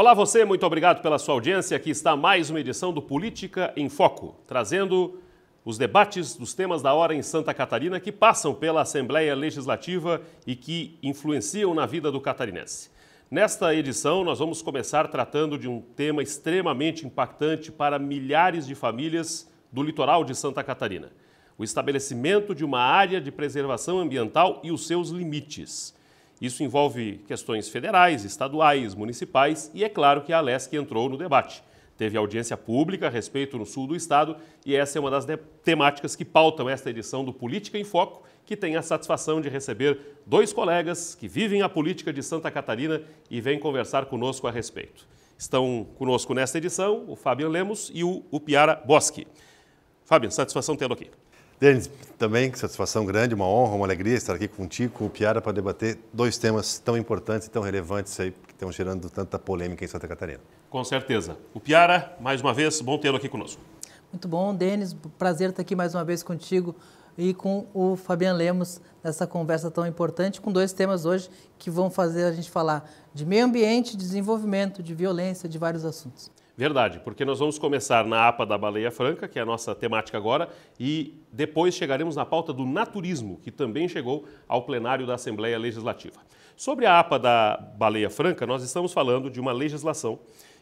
Olá você, muito obrigado pela sua audiência. Aqui está mais uma edição do Política em Foco, trazendo os debates dos temas da hora em Santa Catarina que passam pela Assembleia Legislativa e que influenciam na vida do catarinense. Nesta edição, nós vamos começar tratando de um tema extremamente impactante para milhares de famílias do litoral de Santa Catarina: o estabelecimento de uma área de preservação ambiental e os seus limites. Isso envolve questões federais, estaduais, municipais e é claro que a Alesc entrou no debate. Teve audiência pública a respeito no sul do estado e essa é uma das temáticas que pautam esta edição do Política em Foco, que tem a satisfação de receber dois colegas que vivem a política de Santa Catarina e vêm conversar conosco a respeito. Estão conosco nesta edição o Fabian Lemos e o Piara Boschi. Fabian, satisfação tê-lo aqui. Denis, também satisfação grande, uma honra, uma alegria estar aqui contigo, com o Piara, para debater dois temas tão importantes e tão relevantes aí, que estão gerando tanta polêmica em Santa Catarina. Com certeza. O Piara, mais uma vez, bom tê-lo aqui conosco. Muito bom, Denis, prazer estar aqui mais uma vez contigo e com o Fabian Lemos nessa conversa tão importante, com dois temas hoje que vão fazer a gente falar de meio ambiente, de desenvolvimento, de violência, de vários assuntos. Verdade, porque nós vamos começar na APA da Baleia Franca, que é a nossa temática agora, e depois chegaremos na pauta do naturismo, que também chegou ao plenário da Assembleia Legislativa. Sobre a APA da Baleia Franca, nós estamos falando de uma legislação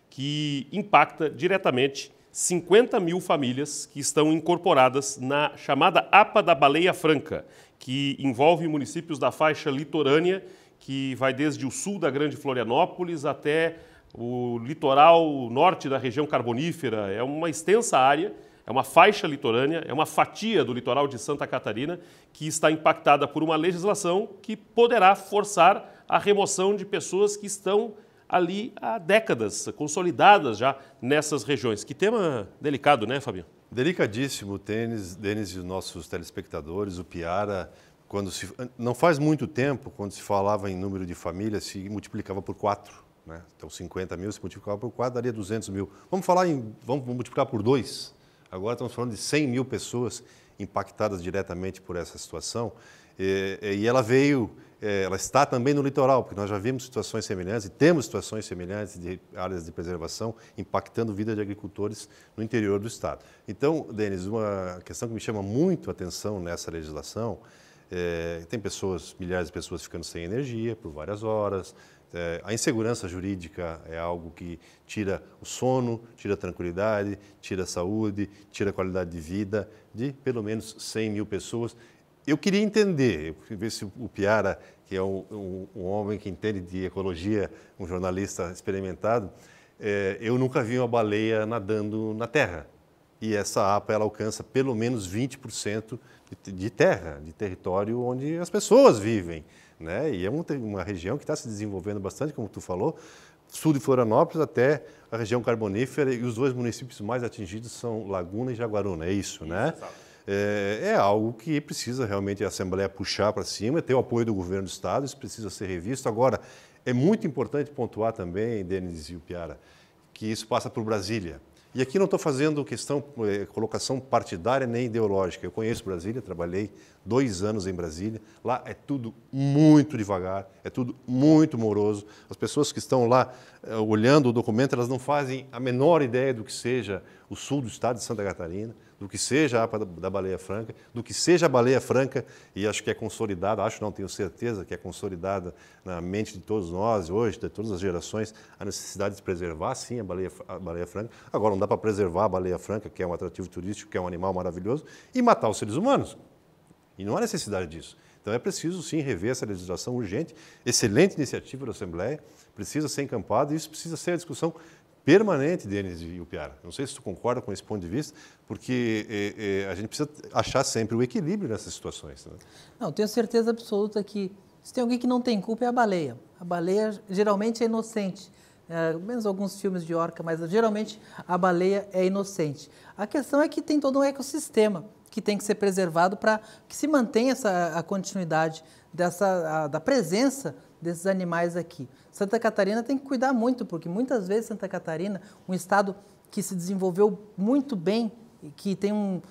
que impacta diretamente 50 mil famílias que estão incorporadas na chamada APA da Baleia Franca, que envolve municípios da faixa litorânea, que vai desde o sul da Grande Florianópolis até o litoral norte da região carbonífera. É uma extensa área, é uma faixa litorânea, é uma fatia do litoral de Santa Catarina que está impactada por uma legislação que poderá forçar a remoção de pessoas que estão ali há décadas, consolidadas já nessas regiões. Que tema delicado, né, Fabiano? Delicadíssimo, Denis e os nossos telespectadores, o Piara, não faz muito tempo, quando se falava em número de famílias, se multiplicava por 4. Né? Então, 50 mil, se multiplicar por 4, daria 200 mil. Vamos multiplicar por 2. Agora estamos falando de 100 mil pessoas impactadas diretamente por essa situação. E ela está também no litoral, porque nós já vimos situações semelhantes e temos situações semelhantes de áreas de preservação impactando a vida de agricultores no interior do estado. Então, Denis, uma questão que me chama muito a atenção nessa legislação, tem milhares de pessoas ficando sem energia por várias horas. A insegurança jurídica é algo que tira o sono, tira a tranquilidade, tira a saúde, tira a qualidade de vida de pelo menos 100 mil pessoas. Eu queria entender, ver se o Piara, que é um homem que entende de ecologia, um jornalista experimentado, eu nunca vi uma baleia nadando na terra. E essa APA ela alcança pelo menos 20% de terra, de território onde as pessoas vivem. Né? E é uma região que está se desenvolvendo bastante, como tu falou, sul de Florianópolis até a região carbonífera, e os dois municípios mais atingidos são Laguna e Jaguaruna, é isso, né? É algo que precisa realmente a Assembleia puxar para cima, ter o apoio do governo do estado, isso precisa ser revisto. Agora, é muito importante pontuar também, Denis e o Piara, que isso passa por Brasília. E aqui não estou fazendo colocação partidária nem ideológica. Eu conheço Brasília, trabalhei 2 anos em Brasília. Lá é tudo muito devagar, é tudo muito moroso. As pessoas que estão lá olhando o documento, elas não fazem a menor ideia do que seja o sul do estado de Santa Catarina, do que seja a APA da Baleia Franca, do que seja a Baleia Franca, e acho que é consolidada, tenho certeza que é consolidada na mente de todos nós hoje, de todas as gerações, a necessidade de preservar, sim, a Baleia Franca. Agora, não dá para preservar a Baleia Franca, que é um atrativo turístico, que é um animal maravilhoso, e matar os seres humanos. E não há necessidade disso. Então é preciso, sim, rever essa legislação urgente, excelente iniciativa da Assembleia, precisa ser encampada, e isso precisa ser a discussão permanente, Denis e o Piara. Não sei se tu concorda com esse ponto de vista, porque a gente precisa achar sempre o equilíbrio nessas situações. Né? Não, tenho certeza absoluta que se tem alguém que não tem culpa é a baleia. A baleia geralmente é inocente. Menos alguns filmes de orca, mas geralmente a baleia é inocente. A questão é que tem todo um ecossistema que tem que ser preservado para que se mantenha a continuidade da presença desses animais aqui. Santa Catarina tem que cuidar muito, porque muitas vezes Santa Catarina, um estado que se desenvolveu muito bem, que tem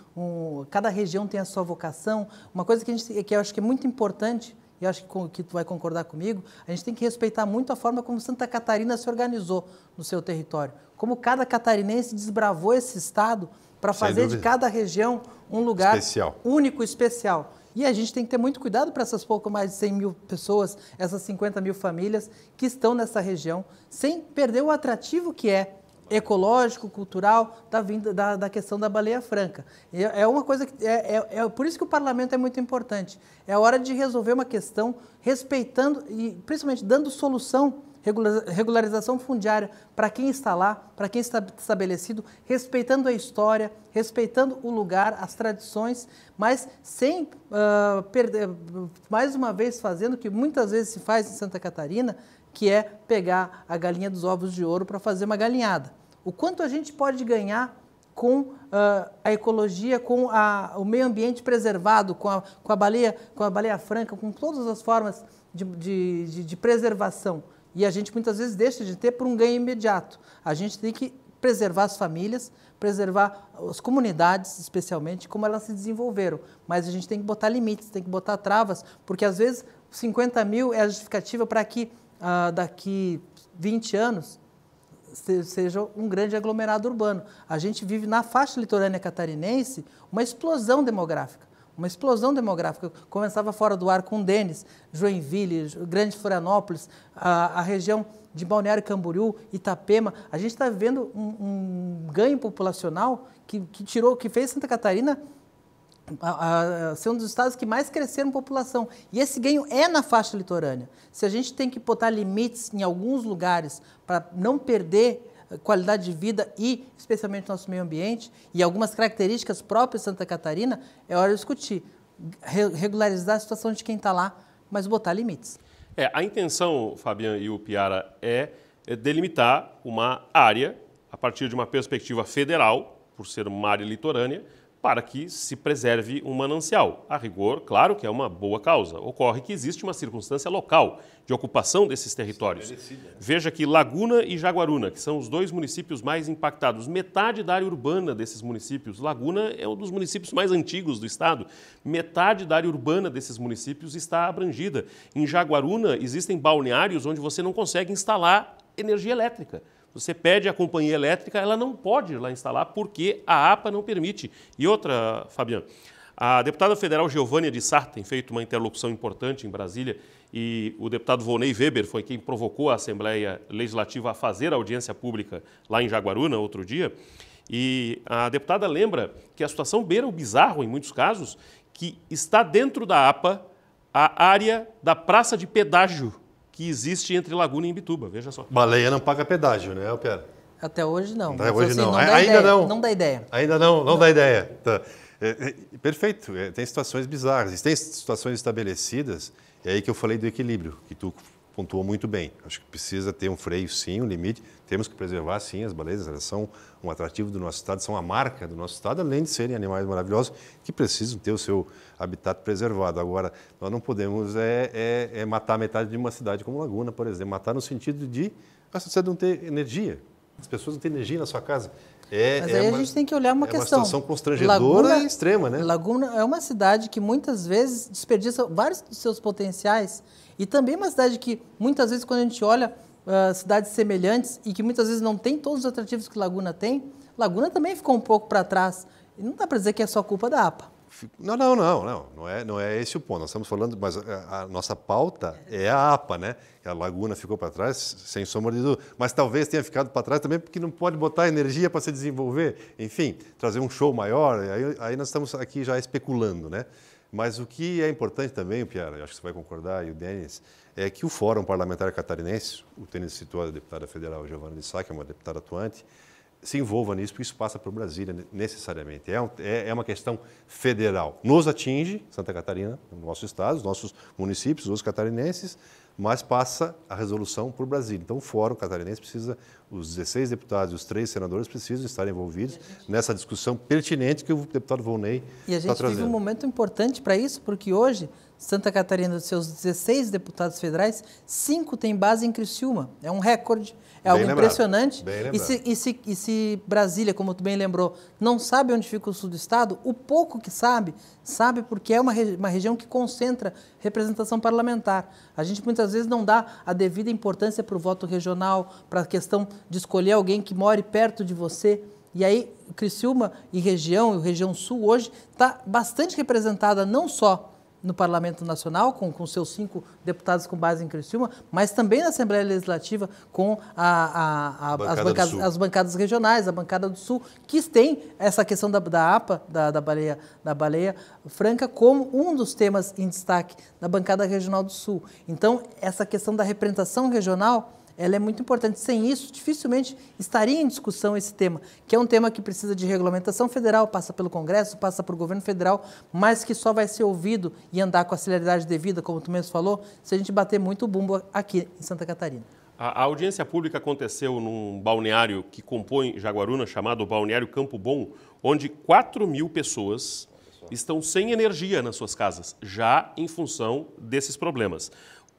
cada região tem a sua vocação. Uma coisa que eu acho que é muito importante e acho que tu vai concordar comigo, a gente tem que respeitar muito a forma como Santa Catarina se organizou no seu território. Como cada catarinense desbravou esse estado para fazer de cada região um lugar único, especial. E a gente tem que ter muito cuidado para essas pouco mais de 100 mil pessoas, essas 50 mil famílias que estão nessa região, sem perder o atrativo que é ecológico, cultural, da questão da baleia franca. É uma coisa que por isso que o parlamento é muito importante. É a hora de resolver uma questão respeitando e principalmente dando solução, regularização fundiária para quem está lá, para quem está estabelecido, respeitando a história, respeitando o lugar, as tradições, mas sem perder, mais uma vez fazendo o que muitas vezes se faz em Santa Catarina, que é pegar a galinha dos ovos de ouro para fazer uma galinhada. O quanto a gente pode ganhar com a ecologia, com o meio ambiente preservado, com a baleia franca, com todas as formas de preservação. E a gente muitas vezes deixa de ter por um ganho imediato. A gente tem que preservar as famílias, preservar as comunidades, especialmente, como elas se desenvolveram. Mas a gente tem que botar limites, tem que botar travas, porque às vezes 50 mil é a justificativa para que daqui 20 anos seja um grande aglomerado urbano. A gente vive na faixa litorânea catarinense uma explosão demográfica. Começava fora do ar com Denis, Joinville, Grande Florianópolis, a região de Balneário Camboriú, Itapema. A gente está vivendo um ganho populacional que fez Santa Catarina ser um dos estados que mais cresceram em população. E esse ganho é na faixa litorânea. Se a gente tem que botar limites em alguns lugares para não perder qualidade de vida e, especialmente, nosso meio ambiente e algumas características próprias de Santa Catarina, é hora de discutir, regularizar a situação de quem está lá, mas botar limites. A intenção, Fabian e o Piara, é delimitar uma área a partir de uma perspectiva federal, por ser uma área litorânea, para que se preserve um manancial. A rigor, claro que é uma boa causa. Ocorre que existe uma circunstância local de ocupação desses territórios. Veja que Laguna e Jaguaruna, que são os dois municípios mais impactados, metade da área urbana desses municípios, Laguna é um dos municípios mais antigos do estado, metade da área urbana desses municípios está abrangida. Em Jaguaruna existem balneários onde você não consegue instalar energia elétrica. Você pede à companhia elétrica, ela não pode ir lá instalar porque a APA não permite. E outra, Fabian, a deputada federal Geovânia de Sá tem feito uma interlocução importante em Brasília e o deputado Volney Weber foi quem provocou a Assembleia Legislativa a fazer a audiência pública lá em Jaguaruna outro dia. E a deputada lembra que a situação beira o bizarro em muitos casos, que está dentro da APA a área da praça de pedágio que existe entre Laguna e Imbituba, veja só. Baleia não paga pedágio, né, Alpiara? Até hoje não. Até hoje assim, não. Ainda não. Não dá ideia. Ainda não dá ideia. Tá. Perfeito. Tem situações bizarras. Tem situações estabelecidas, é aí que eu falei do equilíbrio, que tu pontuou muito bem. Acho que precisa ter um freio, sim, um limite. Temos que preservar, sim, as baleias. Elas são um atrativo do nosso estado, são a marca do nosso estado, além de serem animais maravilhosos que precisam ter o seu habitat preservado. Agora, nós não podemos matar metade de uma cidade como Laguna, por exemplo. Matar no sentido de você não ter energia. As pessoas não têm energia na sua casa. Mas aí a gente tem que olhar uma questão. É uma situação constrangedora e extrema, né? Laguna é uma cidade que muitas vezes desperdiça vários dos seus potenciais e também uma cidade que muitas vezes quando a gente olha cidades semelhantes e que muitas vezes não tem todos os atrativos que Laguna tem, Laguna também ficou um pouco para trás. E não dá para dizer que é só culpa da APA. Não é esse o ponto. Nós estamos falando, mas a nossa pauta é a APA, né? A Laguna ficou para trás, sem sombra de dúvida. Mas talvez tenha ficado para trás também porque não pode botar energia para se desenvolver. Enfim, trazer um show maior. Aí nós estamos aqui já especulando, né? Mas o que é importante também, Piara, acho que você vai concordar, e o Denis, é que o Fórum Parlamentar Catarinense, o Denis citou a deputada federal Geovânia de Sá, que é uma deputada atuante, se envolva nisso, porque isso passa por Brasília necessariamente. É uma questão federal. Nos atinge, Santa Catarina, o nosso estado, os nossos municípios, os catarinenses, mas passa a resolução por Brasília. Então o Fórum Catarinense precisa, os 16 deputados e os 3 senadores precisam estar envolvidos nessa discussão pertinente que o deputado Volney está trazendo. E a gente vive um momento importante para isso, porque hoje Santa Catarina, dos seus 16 deputados federais, 5 têm base em Criciúma. É um recorde, é algo impressionante. E se Brasília, como tu bem lembrou, não sabe onde fica o sul do estado, o pouco que sabe porque é uma região que concentra representação parlamentar. A gente muitas vezes não dá a devida importância para o voto regional, para a questão de escolher alguém que more perto de você. E aí, Criciúma e região sul hoje está bastante representada não só no Parlamento Nacional, com seus 5 deputados com base em Criciúma, mas também na Assembleia Legislativa com as bancadas regionais, a bancada do Sul, que tem essa questão da APA, da baleia franca, como um dos temas em destaque da bancada regional do Sul. Então, essa questão da representação regional, ela é muito importante. Sem isso, dificilmente estaria em discussão esse tema, que é um tema que precisa de regulamentação federal, passa pelo Congresso, passa por governo federal, mas que só vai ser ouvido e andar com a celeridade devida, como tu mesmo falou, se a gente bater muito bumbo aqui em Santa Catarina. A audiência pública aconteceu num balneário que compõe Jaguaruna, chamado Balneário Campo Bom, onde 4.000 pessoas estão sem energia nas suas casas, já em função desses problemas.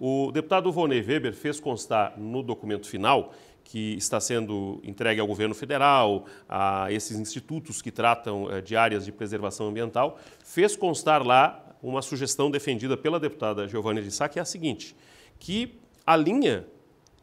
O deputado Volney Weber fez constar no documento final, que está sendo entregue ao governo federal, a esses institutos que tratam de áreas de preservação ambiental, fez constar lá uma sugestão defendida pela deputada Giovanna de Sá, que é a seguinte, que a linha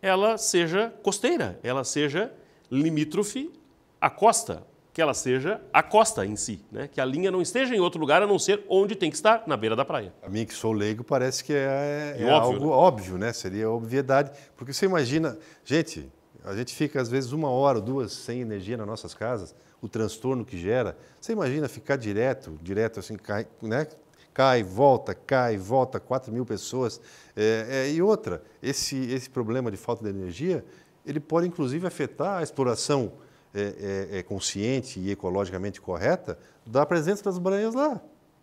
ela seja costeira, ela seja limítrofe à costa, que ela seja a costa em si, né? Que a linha não esteja em outro lugar a não ser onde tem que estar, na beira da praia. A mim que sou leigo parece que é óbvio, algo né? Óbvio, né? Seria obviedade, porque você imagina, a gente fica às vezes 1 hora ou 2 sem energia nas nossas casas, o transtorno que gera, você imagina ficar direto assim, cai, volta, 4.000 pessoas. E outra, esse problema de falta de energia, ele pode inclusive afetar a exploração consciente e ecologicamente correta da presença das baleias lá.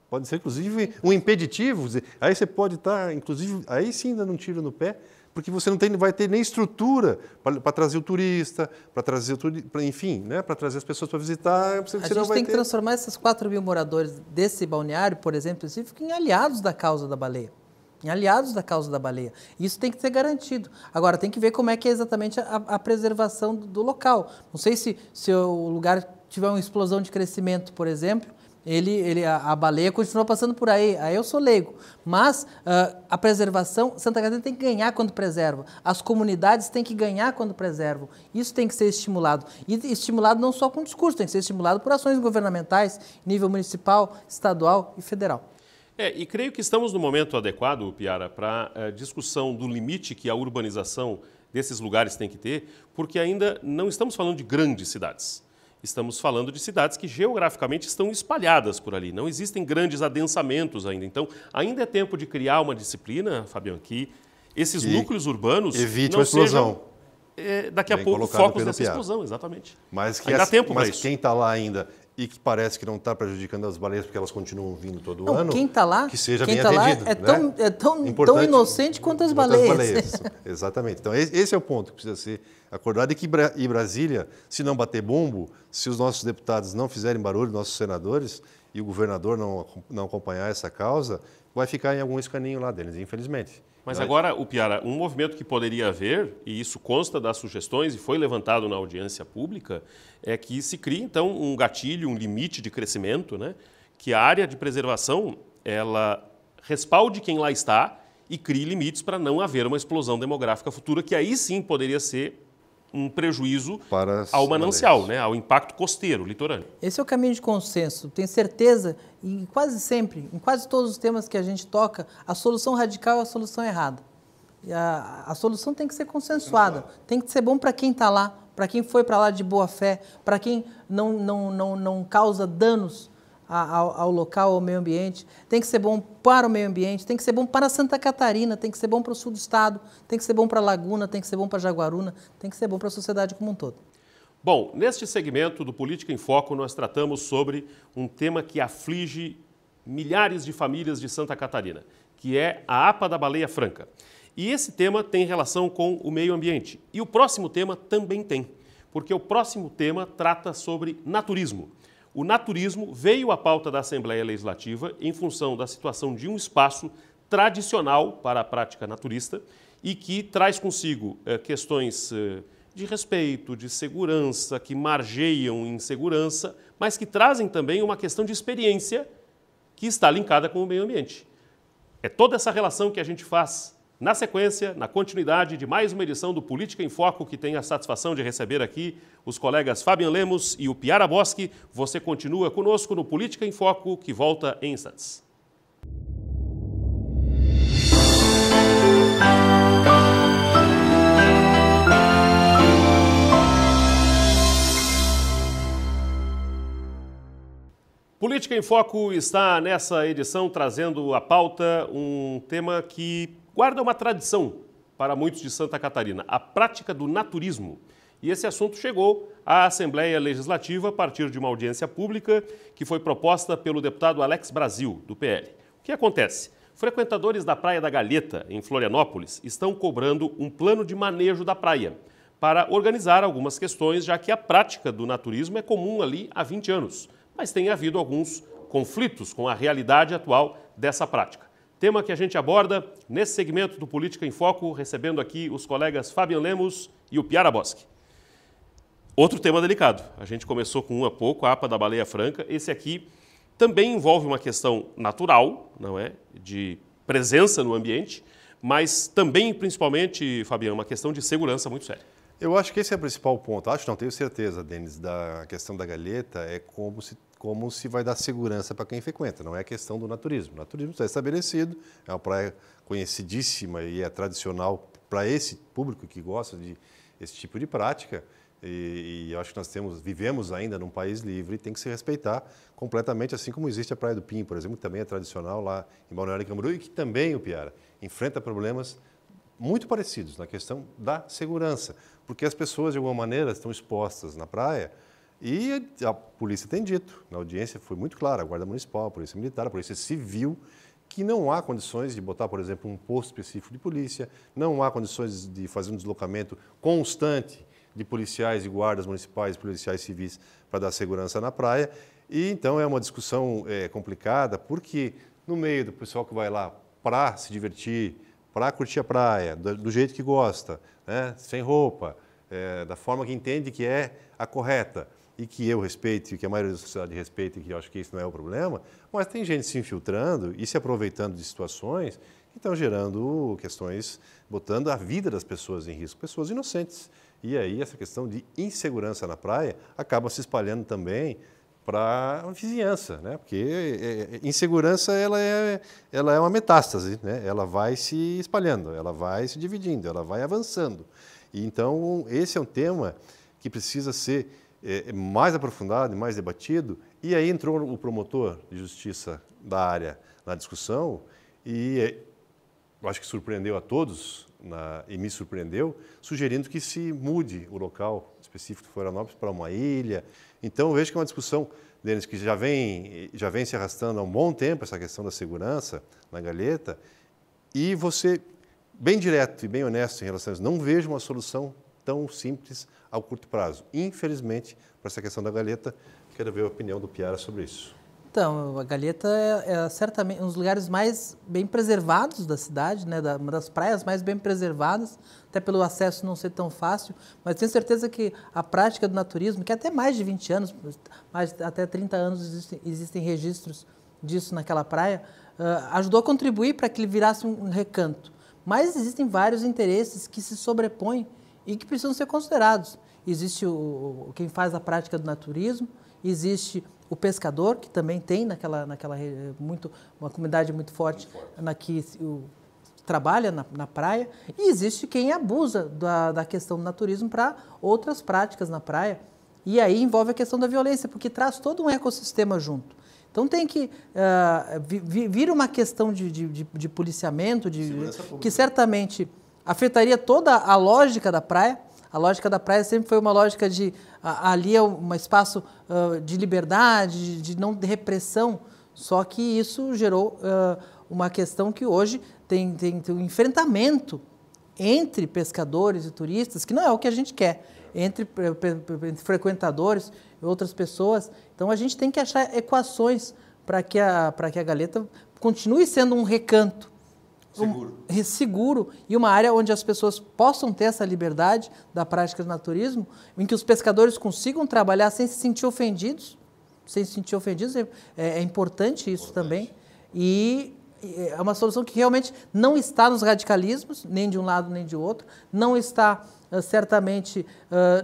Pode ser, inclusive, um impeditivo. Aí você pode estar, inclusive, aí sim dando um tiro no pé, porque você não vai ter nem estrutura para trazer o turista, para trazer enfim, né, para trazer as pessoas para visitar. A gente tem que transformar esses 4.000 moradores desse balneário, por exemplo, específico, em aliados da causa da baleia. Isso tem que ser garantido. Agora, tem que ver como é que é exatamente a preservação do local. Não sei se o lugar tiver uma explosão de crescimento, por exemplo, a baleia continua passando por aí eu sou leigo. Mas a preservação, Santa Catarina tem que ganhar quando preserva. As comunidades têm que ganhar quando preservam. Isso tem que ser estimulado. E estimulado não só com discurso, tem que ser estimulado por ações governamentais, nível municipal, estadual e federal. E creio que estamos no momento adequado, Piara, para a discussão do limite que a urbanização desses lugares tem que ter, porque ainda não estamos falando de grandes cidades. Estamos falando de cidades que geograficamente estão espalhadas por ali. Não existem grandes adensamentos ainda. Então, ainda é tempo de criar uma disciplina, Fabiano, que esses núcleos urbanos evite não a explosão. Sejam, daqui a pouco, focos dessa explosão, exatamente. Mas dá tempo para isso. Quem está lá ainda e que parece que não está prejudicando as baleias porque elas continuam vindo todo ano, quem está lá, que seja bem atendido. É tão inocente quanto as baleias. Exatamente. Então, esse é o ponto que precisa ser acordado e Brasília, se não bater bumbo, se os nossos deputados não fizerem barulho, nossos senadores, e o governador não acompanhar essa causa, vai ficar em algum escaninho lá deles, infelizmente. Mas agora, Piara, um movimento que poderia haver, e isso consta das sugestões e foi levantado na audiência pública, é que se crie, então, um gatilho, um limite de crescimento, né? Que a área de preservação, ela respalde quem lá está e crie limites para não haver uma explosão demográfica futura, que aí sim poderia ser um prejuízo ao manancial, né? Ao impacto costeiro, litorâneo. Esse é o caminho de consenso. Tenho certeza, e quase sempre, em quase todos os temas que a gente toca, a solução radical é a solução errada. E a solução tem que ser consensuada, tem que ser bom para quem está lá, para quem foi para lá de boa fé, para quem não causa danos ao local, ao meio ambiente, tem que ser bom para o meio ambiente, tem que ser bom para Santa Catarina, tem que ser bom para o sul do estado, tem que ser bom para a Laguna, tem que ser bom para Jaguaruna, tem que ser bom para a sociedade como um todo. Bom, neste segmento do Política em Foco, nós tratamos sobre um tema que aflige milhares de famílias de Santa Catarina, que é a APA da baleia franca. E esse tema tem relação com o meio ambiente. E o próximo tema também tem, porque o próximo tema trata sobre naturismo. O naturismo veio à pauta da Assembleia Legislativa em função da situação de um espaço tradicional para a prática naturista e que traz consigo questões de respeito, de segurança, que margeiam em segurança, mas que trazem também uma questão de experiência que está linkada com o meio ambiente. É toda essa relação que a gente faz na sequência, na continuidade de mais uma edição do Política em Foco, que tem a satisfação de receber aqui os colegas Fabian Lemos e o Piara Boschi. Você continua conosco no Política em Foco, que volta em instantes. Política em Foco está nessa edição trazendo à pauta um tema que guarda uma tradição para muitos de Santa Catarina, a prática do naturismo. E esse assunto chegou à Assembleia Legislativa a partir de uma audiência pública que foi proposta pelo deputado Alex Brasil, do PL. O que acontece? Frequentadores da Praia da Galheta, em Florianópolis, estão cobrando um plano de manejo da praia para organizar algumas questões, já que a prática do naturismo é comum ali há 20 anos. Mas tem havido alguns conflitos com a realidade atual dessa prática. Tema que a gente aborda nesse segmento do Política em Foco, recebendo aqui os colegas Fabian Lemos e o Piara Boschi. Outro tema delicado. A gente começou com um há pouco, a APA da Baleia Franca. Esse aqui também envolve uma questão natural, não é? De presença no ambiente, mas também, principalmente, Fabian, uma questão de segurança muito séria. Eu acho que esse é o principal ponto. Acho, não tenho certeza, Denis, da questão da Galheta é como se vai dar segurança para quem frequenta, não é a questão do naturismo. O naturismo está estabelecido, é uma praia conhecidíssima e é tradicional para esse público que gosta de esse tipo de prática. E acho que nós vivemos ainda num país livre e tem que se respeitar completamente, assim como existe a Praia do Pinho, por exemplo, que também é tradicional lá em Balneário Camboriú e que também, o Piara, enfrenta problemas muito parecidos na questão da segurança, porque as pessoas, de alguma maneira, estão expostas na praia e a polícia tem dito, na audiência foi muito clara, a Guarda Municipal, a Polícia Militar, a Polícia Civil, que não há condições de botar, por exemplo, um posto específico de polícia, não há condições de fazer um deslocamento constante de policiais e guardas municipais, policiais civis, para dar segurança na praia. E então é uma discussão complicada, porque no meio do pessoal que vai lá para se divertir, para curtir a praia, do jeito que gosta, né? Sem roupa, da forma que entende que é a correta, e que eu respeito, e que a maioria da sociedade respeita, e que eu acho que isso não é o problema, mas tem gente se infiltrando e se aproveitando de situações que estão gerando questões, botando a vida das pessoas em risco, pessoas inocentes. E aí essa questão de insegurança na praia acaba se espalhando também para a vizinhança, né? Porque insegurança ela é uma metástase, né? Ela vai se espalhando, ela vai se dividindo, ela vai avançando. E então esse é um tema que precisa ser mais aprofundado e mais debatido. E aí entrou o promotor de justiça da área na discussão e eu acho que surpreendeu a todos e me surpreendeu, sugerindo que se mude o local específico de Florianópolis para uma ilha. Então, eu vejo que é uma discussão, Denis, que já vem se arrastando há um bom tempo, essa questão da segurança na Galheta, e você, bem direto e bem honesto em relação a isso, não vejo uma solução tão simples ao curto prazo. Infelizmente, para essa questão da Galheta, quero ver a opinião do Piara sobre isso. Então, a Galheta é certamente um dos lugares mais bem preservados da cidade, né? Uma das praias mais bem preservadas, até pelo acesso não ser tão fácil, mas tenho certeza que a prática do naturismo, que até mais de 20 anos, até 30 anos existem registros disso naquela praia, ajudou a contribuir para que ele virasse um recanto. Mas existem vários interesses que se sobrepõem e que precisam ser considerados. Existe quem faz a prática do naturismo, existe o pescador, que também tem uma comunidade muito forte que trabalha na praia, e existe quem abusa da questão do naturismo para outras práticas na praia. E aí envolve a questão da violência, porque traz todo um ecossistema junto. Então tem que vir uma questão de policiamento, que certamente afetaria toda a lógica da praia. A lógica da praia sempre foi uma lógica ali é um espaço de liberdade, de não repressão, só que isso gerou uma questão que hoje tem um enfrentamento entre pescadores e turistas, que não é o que a gente quer, entre frequentadores e outras pessoas. Então, a gente tem que achar equações para que a Galeta continue sendo um recanto seguro e uma área onde as pessoas possam ter essa liberdade da prática do naturismo, em que os pescadores consigam trabalhar sem se sentir ofendidos. É importante isso também. E é uma solução que realmente não está nos radicalismos, nem de um lado nem de outro, não está certamente,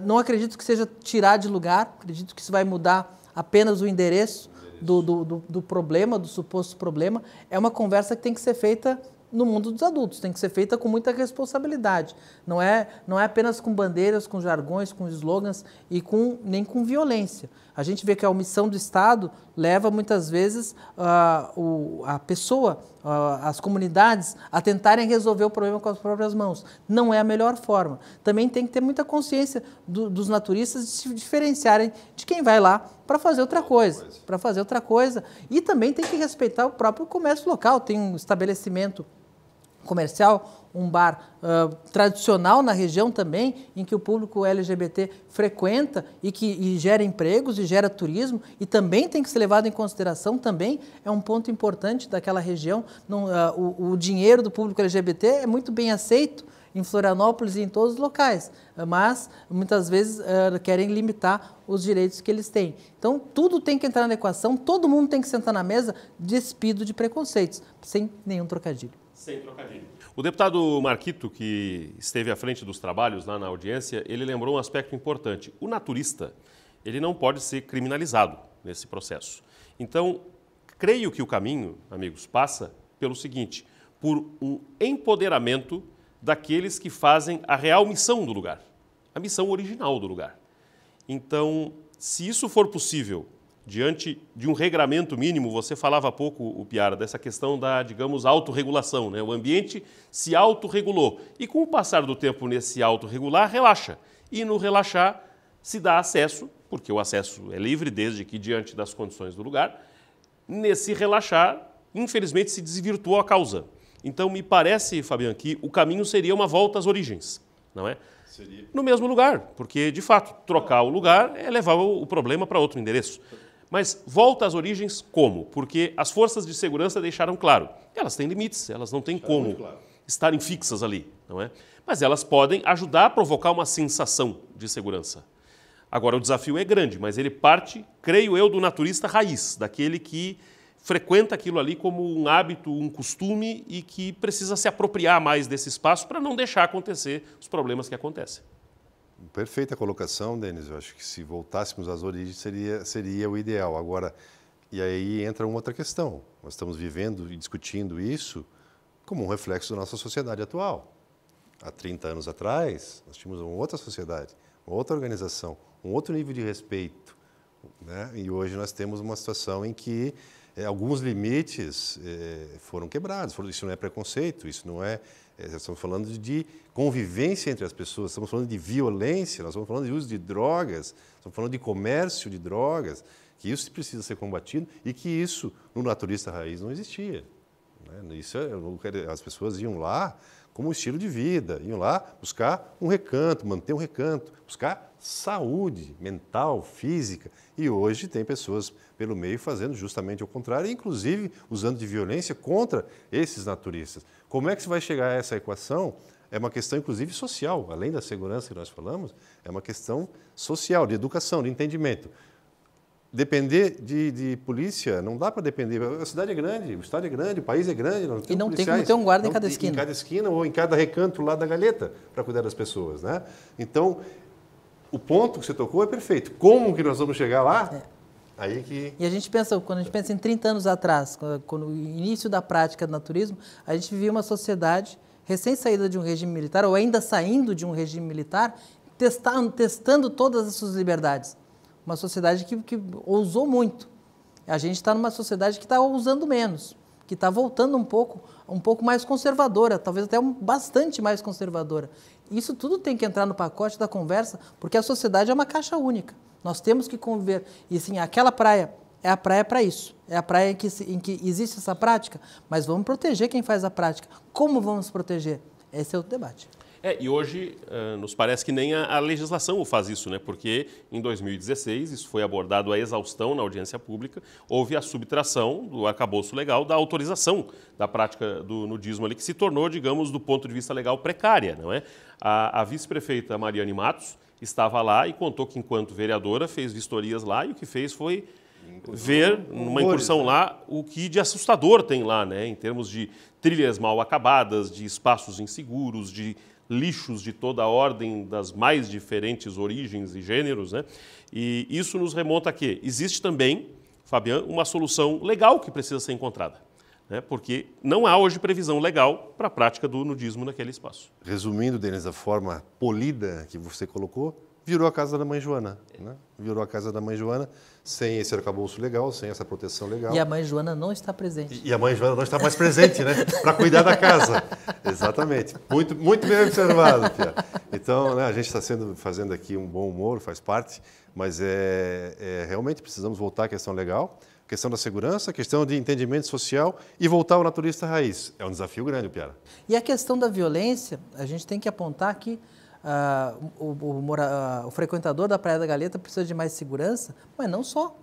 não acredito que seja tirar de lugar, acredito que isso vai mudar apenas o endereço do problema, do suposto problema. É uma conversa que tem que ser feita no mundo dos adultos, tem que ser feita com muita responsabilidade. Não é apenas com bandeiras, com jargões, com slogans e nem com violência. A gente vê que a omissão do Estado leva muitas vezes a pessoa, as comunidades, a tentarem resolver o problema com as próprias mãos. Não é a melhor forma. Também tem que ter muita consciência dos naturistas de se diferenciarem de quem vai lá para fazer outra coisa. E também tem que respeitar o próprio comércio local. Tem um estabelecimento comercial, um bar tradicional na região também, em que o público LGBT frequenta e gera empregos e gera turismo, e também tem que ser levado em consideração, também é um ponto importante daquela região. O dinheiro do público LGBT é muito bem aceito em Florianópolis e em todos os locais, mas muitas vezes querem limitar os direitos que eles têm. Então, tudo tem que entrar na equação, todo mundo tem que sentar na mesa despido de preconceitos, sem nenhum trocadilho. Sem trocadilho. O deputado Marquito, que esteve à frente dos trabalhos lá na audiência, ele lembrou um aspecto importante. O naturista, ele não pode ser criminalizado nesse processo. Então, creio que o caminho, amigos, passa pelo seguinte, por um empoderamento daqueles que fazem a real missão do lugar, a missão original do lugar. Então, se isso for possível, diante de um regramento mínimo, você falava há pouco, o Piara, dessa questão da, digamos, autorregulação, né? O ambiente se autorregulou e com o passar do tempo nesse autorregular, relaxa. E no relaxar se dá acesso, porque o acesso é livre desde que diante das condições do lugar, nesse relaxar, infelizmente, se desvirtuou a causa. Então, me parece, Fabiano, que o caminho seria uma volta às origens, não é? Seria. No mesmo lugar, porque, de fato, trocar o lugar é levar o problema para outro endereço. Mas volta às origens como? Porque as forças de segurança deixaram claro, elas têm limites, elas não têm como estarem fixas ali, não é? Mas elas podem ajudar a provocar uma sensação de segurança. Agora, o desafio é grande, mas ele parte, creio eu, do naturista raiz, daquele que frequenta aquilo ali como um hábito, um costume e que precisa se apropriar mais desse espaço para não deixar acontecer os problemas que acontecem. Perfeita colocação, Denis. Eu acho que se voltássemos às origens seria o ideal. Agora, e aí entra uma outra questão. Nós estamos vivendo e discutindo isso como um reflexo da nossa sociedade atual. Há 30 anos atrás, nós tínhamos uma outra sociedade, uma outra organização, um outro nível de respeito, né? E hoje nós temos uma situação em que alguns limites foram quebrados. Isso não é preconceito, isso não é... Estamos falando de convivência entre as pessoas, estamos falando de violência, nós estamos falando de uso de drogas, estamos falando de comércio de drogas, que isso precisa ser combatido e que isso, no naturista raiz, não existia, né? Isso, as pessoas iam lá como estilo de vida, iam lá buscar um recanto, manter um recanto, buscar saúde mental, física. E hoje tem pessoas pelo meio fazendo justamente o contrário, inclusive usando de violência contra esses naturistas. Como é que se vai chegar a essa equação? É uma questão, inclusive, social. Além da segurança que nós falamos, é uma questão social, de educação, de entendimento. Depender de polícia, não dá para depender. A cidade é grande, o estado é grande, o país é grande. E não tem como ter um guarda em cada esquina. Em cada esquina ou em cada recanto lá da Galeta para cuidar das pessoas, né? Então, o ponto que você tocou é perfeito. Como que nós vamos chegar lá? Aí que... E a gente pensa, quando a gente pensa em 30 anos atrás, quando o início da prática do naturismo, a gente vivia uma sociedade recém-saída de um regime militar, ou ainda saindo de um regime militar, testando todas as suas liberdades. Uma sociedade que ousou muito. A gente está numa sociedade que está ousando menos, que está voltando um pouco mais conservadora, talvez até bastante mais conservadora. Isso tudo tem que entrar no pacote da conversa, porque a sociedade é uma caixa única. Nós temos que conviver. E assim, aquela praia é a praia para isso. É a praia em que existe essa prática, mas vamos proteger quem faz a prática. Como vamos proteger? Esse é o debate. E hoje nos parece que nem a legislação faz isso, né? Porque em 2016 isso foi abordado à exaustão na audiência pública, houve a subtração do arcabouço legal da autorização da prática do nudismo ali, que se tornou, digamos, do ponto de vista legal, precária, não é? A vice-prefeita Mariane Matos estava lá e contou que, enquanto vereadora, fez vistorias lá e o que fez foi ver, numa incursão lá, o que de assustador tem lá, né? Em termos de trilhas mal acabadas, de espaços inseguros, de lixos de toda a ordem, das mais diferentes origens e gêneros, né? E isso nos remonta a quê? Existe também, Fabiano, uma solução legal que precisa ser encontrada, né? Porque não há hoje previsão legal para a prática do nudismo naquele espaço. Resumindo, Denis, da forma polida que você colocou, virou a casa da mãe Joana, né? Virou a casa da mãe Joana, sem esse arcabouço legal, sem essa proteção legal. E a mãe Joana não está presente. E a mãe Joana não está mais presente, né? Para cuidar da casa. Exatamente. Muito, muito bem observado, Pia. Então, né, a gente está fazendo aqui um bom humor, faz parte, mas realmente precisamos voltar à questão legal, questão da segurança, questão de entendimento social e voltar ao naturista raiz. É um desafio grande, Piara. E a questão da violência, a gente tem que apontar que o frequentador da Praia da Galeta precisa de mais segurança, mas não só.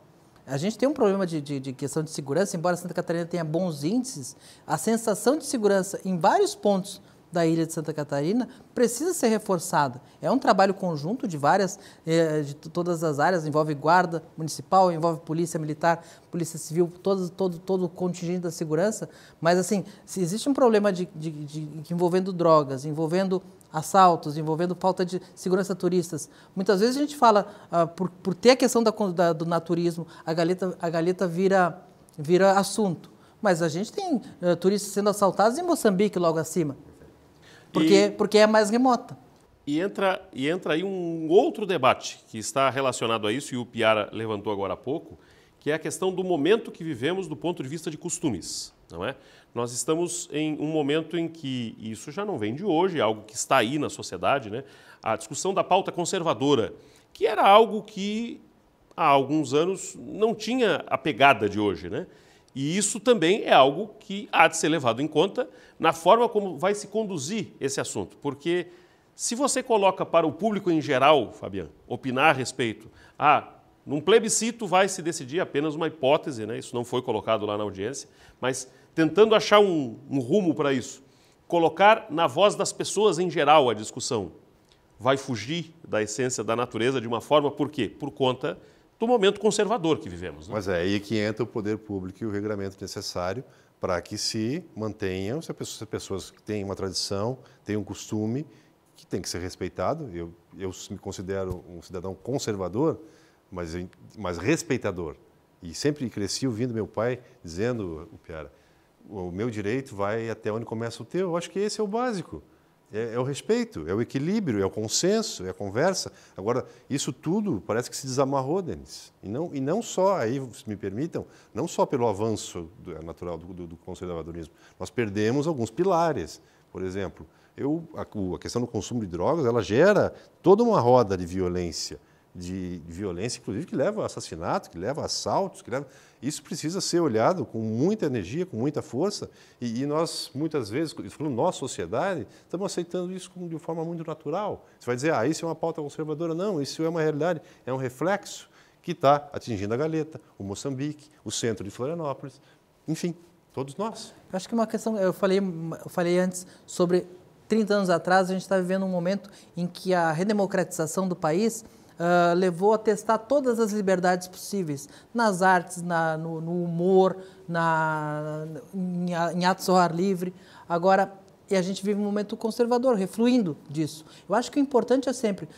A gente tem um problema de questão de segurança, embora Santa Catarina tenha bons índices, a sensação de segurança em vários pontos da ilha de Santa Catarina precisa ser reforçada. É um trabalho conjunto de todas as áreas, envolve guarda municipal, envolve polícia militar, polícia civil, todo o contingente da segurança, mas assim, se existe um problema envolvendo drogas, envolvendo assaltos, envolvendo falta de segurança turistas. Muitas vezes a gente fala, por ter a questão do naturismo, a Galeta vira assunto. Mas a gente tem turistas sendo assaltados em Moçambique logo acima, porque é mais remota. E entra aí um outro debate que está relacionado a isso, e o Piara levantou agora há pouco, que é a questão do momento que vivemos do ponto de vista de costumes, não é? Nós estamos em um momento em que, isso já não vem de hoje, é algo que está aí na sociedade, né? A discussão da pauta conservadora, que era algo que há alguns anos não tinha a pegada de hoje, né? E isso também é algo que há de ser levado em conta na forma como vai se conduzir esse assunto, porque se você coloca para o público em geral, Fabiano, opinar a respeito, num plebiscito vai se decidir apenas uma hipótese, né? Isso não foi colocado lá na audiência, mas tentando achar um rumo para isso, colocar na voz das pessoas em geral a discussão, vai fugir da essência da natureza de uma forma, por quê? Por conta do momento conservador que vivemos, né? Mas é aí que entra o poder público e o regramento necessário para que se mantenham, se as pessoas que têm uma tradição, têm um costume que tem que ser respeitado. Eu me considero um cidadão conservador, mas respeitador. E sempre cresci ouvindo meu pai dizendo, Piara, o meu direito vai até onde começa o teu. Eu acho que esse é o básico. É o respeito, é o equilíbrio, é o consenso, é a conversa. Agora, isso tudo parece que se desamarrou, Denis. E não só, aí, se me permitam, não só pelo avanço natural do conservadorismo. Nós perdemos alguns pilares. Por exemplo, a questão do consumo de drogas, ela gera toda uma roda de violência, inclusive, que leva a assassinatos, que leva a assaltos, Isso precisa ser olhado com muita energia, com muita força, e nós, muitas vezes, nossa sociedade, estamos aceitando isso de forma muito natural. Você vai dizer, isso é uma pauta conservadora. Não, isso é uma realidade, é um reflexo que está atingindo a Galeta, o Moçambique, o centro de Florianópolis, enfim, todos nós. Eu acho que uma questão, eu falei antes sobre 30 anos atrás, a gente está vivendo um momento em que a redemocratização do país levou a testar todas as liberdades possíveis, nas artes, no humor, em atos ao ar livre. Agora, e a gente vive um momento conservador, refluindo disso. Eu acho que o importante é sempre,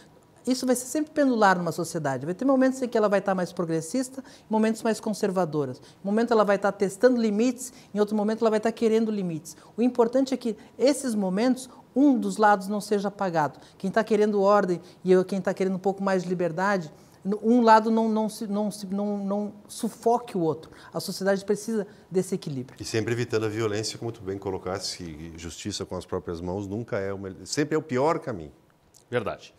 isso vai ser sempre pendular numa sociedade. Vai ter momentos em que ela vai estar mais progressista, momentos mais conservadoras. Em um momento ela vai estar testando limites, em outro momento ela vai estar querendo limites. O importante é que esses momentos, um dos lados não seja apagado. Quem está querendo ordem e quem está querendo um pouco mais de liberdade, um lado não sufoque o outro. A sociedade precisa desse equilíbrio. E sempre evitando a violência, como tu bem colocasse, justiça com as próprias mãos sempre é o pior caminho. Verdade.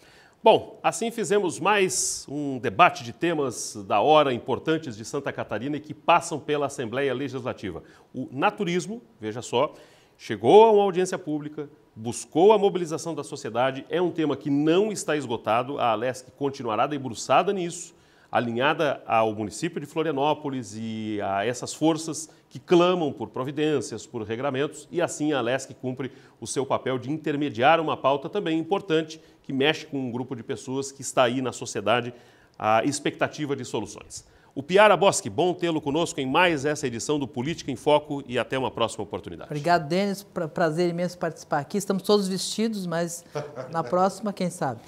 Bom, assim fizemos mais um debate de temas da hora importantes de Santa Catarina e que passam pela Assembleia Legislativa. O naturismo, veja só, chegou a uma audiência pública, buscou a mobilização da sociedade, é um tema que não está esgotado, a Alesc continuará debruçada nisso, alinhada ao município de Florianópolis e a essas forças que clamam por providências, por regramentos, e assim a Alesc cumpre o seu papel de intermediar uma pauta também importante que mexe com um grupo de pessoas que está aí na sociedade à expectativa de soluções. O Piara Boschi, bom tê-lo conosco em mais essa edição do Política em Foco e até uma próxima oportunidade. Obrigado, Denis. Prazer imenso participar aqui. Estamos todos vestidos, mas na próxima, quem sabe?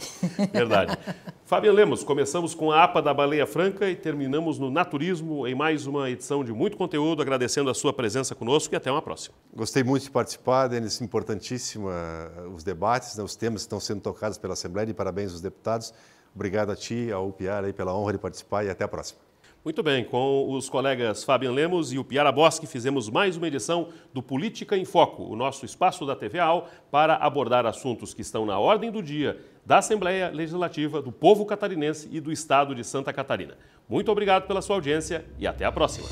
Verdade. Fabiano Lemos, começamos com a APA da Baleia Franca e terminamos no naturismo em mais uma edição de muito conteúdo, agradecendo a sua presença conosco e até uma próxima. Gostei muito de participar, Denis, importantíssima os debates, né, os temas que estão sendo tocados pela Assembleia e parabéns aos deputados. Obrigado a ti, ao Piara, pela honra de participar e até a próxima. Muito bem, com os colegas Fabiano Lemos e o Piara Boschi, fizemos mais uma edição do Política em Foco, o nosso espaço da TV AL para abordar assuntos que estão na ordem do dia da Assembleia Legislativa, do povo catarinense e do Estado de Santa Catarina. Muito obrigado pela sua audiência e até a próxima.